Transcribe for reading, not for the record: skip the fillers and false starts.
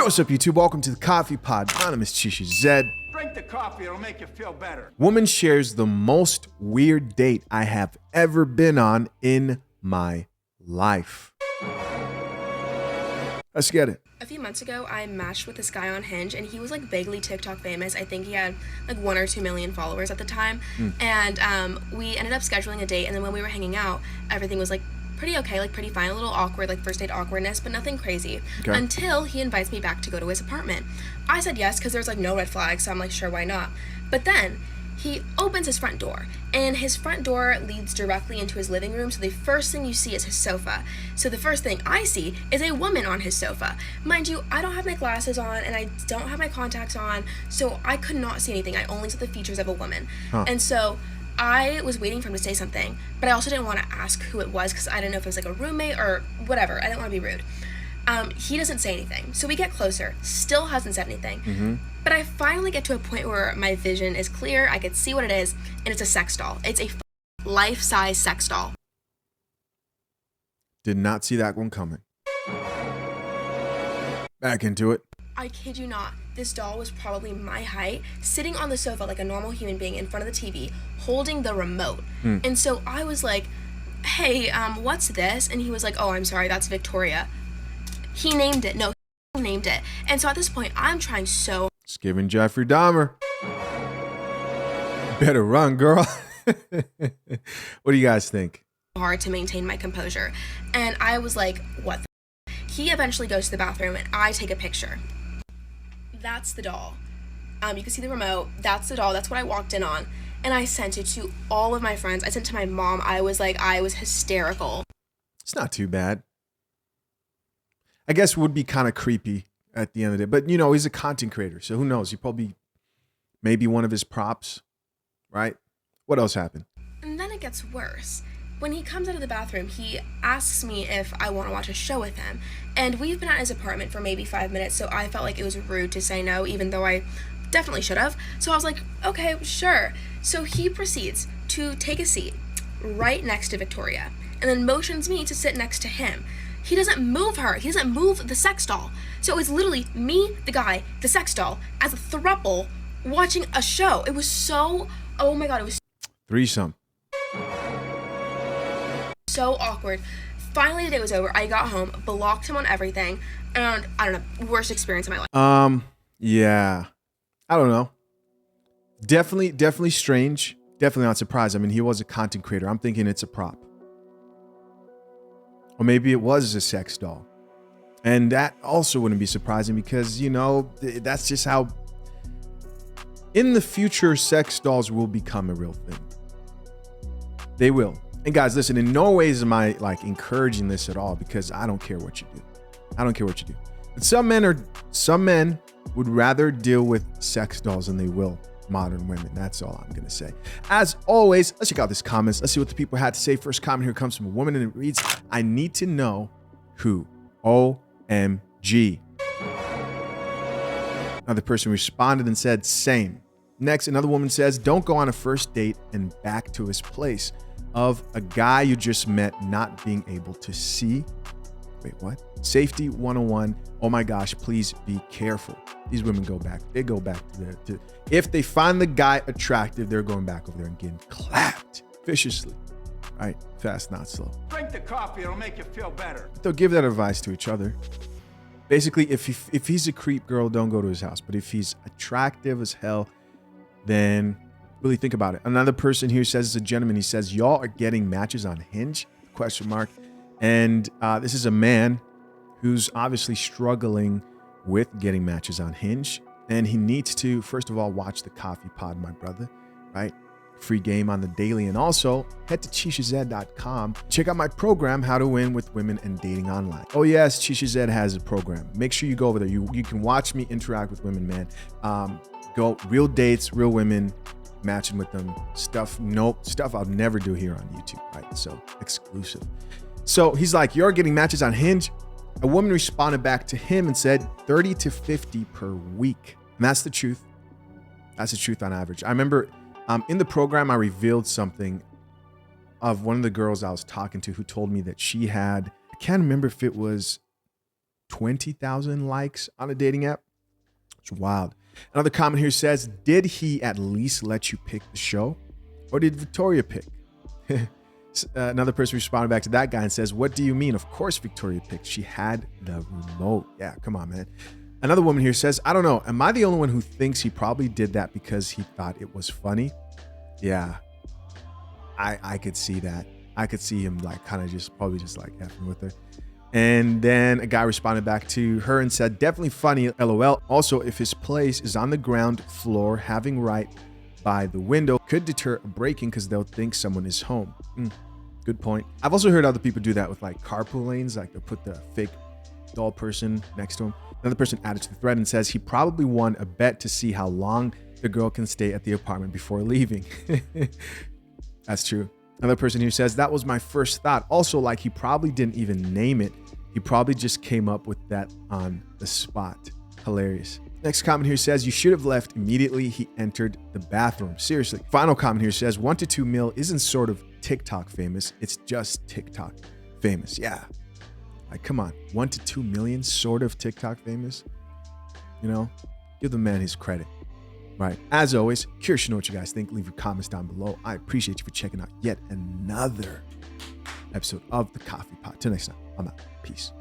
What's up, YouTube? Welcome to the Coffee Pod. My name is Chisha Zed. Drink the coffee, it'll make you feel better. Woman shares the most weird date I have ever been on in my life. Let's get it. A few months ago, I matched with this guy on Hinge, and he was like vaguely TikTok famous. I think he had like 1 or 2 million followers at the time. And we ended up scheduling a date, and then when we were hanging out, everything was like pretty okay, like pretty fine, a little awkward, like first date awkwardness, but nothing crazy. Okay. Until he invites me back to go to his apartment. I said yes, because there's like no red flags, so I'm like, sure, why not? But then he opens his front door, and his front door leads directly into his living room, so the first thing you see is his sofa. So the first thing I see is a woman on his sofa. Mind you, I don't have my glasses on, and I don't have my contacts on, so I could not see anything. I only saw the features of a woman. And so I was waiting for him to say something, but I also didn't want to ask who it was, because I didn't know if it was like a roommate or whatever. I didn't want to be rude. He doesn't say anything, so we get closer, still hasn't said anything. But I finally get to a point where my vision is clear, I could see what it is, and it's a sex doll. It's a life-size sex doll. Did not see that one coming. Back into it. I kid you not, this doll was probably my height, sitting on the sofa like a normal human being in front of the TV, holding the remote. And so I was like, hey, what's this? And he was like, oh, I'm sorry, that's Victoria. He named it. No, he named it. And so at this point, I'm trying so It's giving Jeffrey Dahmer. Better run, girl. What do you guys think? hard to maintain my composure. And I was like, what the f-? He eventually goes to the bathroom, and I take a picture. That's the doll. You can see the remote. That's the doll. That's what I walked in on. And I sent it to all of my friends. I sent it to my mom. I was hysterical. It's not too bad. I guess it would be kind of creepy at the end of the day. But, you know, he's a content creator, so who knows? He probably, maybe one of his props, right? What else happened? And then it gets worse. When he comes out of the bathroom, he asks me if I want to watch a show with him. And we've been at his apartment for maybe 5 minutes, so I felt like it was rude to say no, even though I definitely should have. So I was like, okay, sure. So he proceeds to take a seat right next to Victoria, and then motions me to sit next to him. He doesn't move her. He doesn't move the sex doll. So it was literally me, the guy, the sex doll, as a throuple watching a show. It was so, oh my God, it was Threesome. so awkward. Finally, the day was over. I got home, blocked him on everything, and I don't know, worst experience of my life. Yeah. I don't know. Definitely strange. Definitely not surprised. I mean, he was a content creator. I'm thinking it's a prop. Or maybe it was a sex doll. And that also wouldn't be surprising because, you know, that's just how in the future sex dolls will become a real thing. They will. And guys, listen, in no ways am I like encouraging this at all because I don't care what you do. I don't care what you do. But some men would rather deal with sex dolls than they will modern women. That's all I'm gonna say. As always, let's check out these comments. Let's see what the people had to say. First comment here comes from a woman and it reads, I need to know who. OMG. Another person responded and said, same. Next, another woman says, don't go on a first date and back to his place of a guy you just met not being able to see. Wait, what? Safety 101. Oh my gosh, please be careful. These women go back. They go back to if they find the guy attractive, they're going back over there and getting clapped viciously. All right, fast, not slow. Drink the coffee, it'll make you feel better. They'll give that advice to each other. Basically, if he's a creep, girl, don't go to his house. But if he's attractive as hell, then really think about it. Another person here says, as a gentleman, he says, y'all are getting matches on Hinge? ? And this is a man who's obviously struggling with getting matches on Hinge. And he needs to, first of all, watch the Coffee Pod, my brother, right? Free game on the daily. And also head to ChishaZed.com. Check out my program, How to Win with Women and Dating Online. Oh yes, ChishaZed has a program. Make sure you go over there. You can watch me interact with women, man. Go real dates, real women, matching with them. Stuff I'll never do here on YouTube, right? So exclusive. So he's like, you're getting matches on Hinge. A woman responded back to him and said 30 to 50 per week. And that's the truth. That's the truth on average. I remember in the program, I revealed something of one of the girls I was talking to who told me that she had, I can't remember if it was 20,000 likes on a dating app. It's wild. Another comment here says, did he at least let you pick the show? Or did Victoria pick? Another person responded back to that guy and says, what do you mean? Of course Victoria picked. She had the remote. Yeah, come on, man. Another woman here says, I don't know. Am I the only one who thinks he probably did that because he thought it was funny? Yeah, I could see that. I could see him like kind of just probably just like effing with her. And then a guy responded back to her and said, definitely funny, LOL. Also, if his place is on the ground floor, having right by the window could deter a break-in because they'll think someone is home. Good point. I've also heard other people do that with like carpool lanes, like they'll put the fake doll person next to him. Another person added to the thread and says he probably won a bet to see how long the girl can stay at the apartment before leaving. That's true. Another person here says, that was my first thought. Also, like he probably didn't even name it. He probably just came up with that on the spot. Hilarious. Next comment here says, you should have left immediately he entered the bathroom. Seriously. Final comment here says, 1 to 2 mil isn't sort of TikTok famous. It's just TikTok famous. Yeah. Like, come on. 1 to 2 million sort of TikTok famous. You know, give the man his credit. Right. As always, curious to know what you guys think. Leave your comments down below. I appreciate you for checking out yet another episode of The Coffee Pot. Till next time, I'm out. Peace.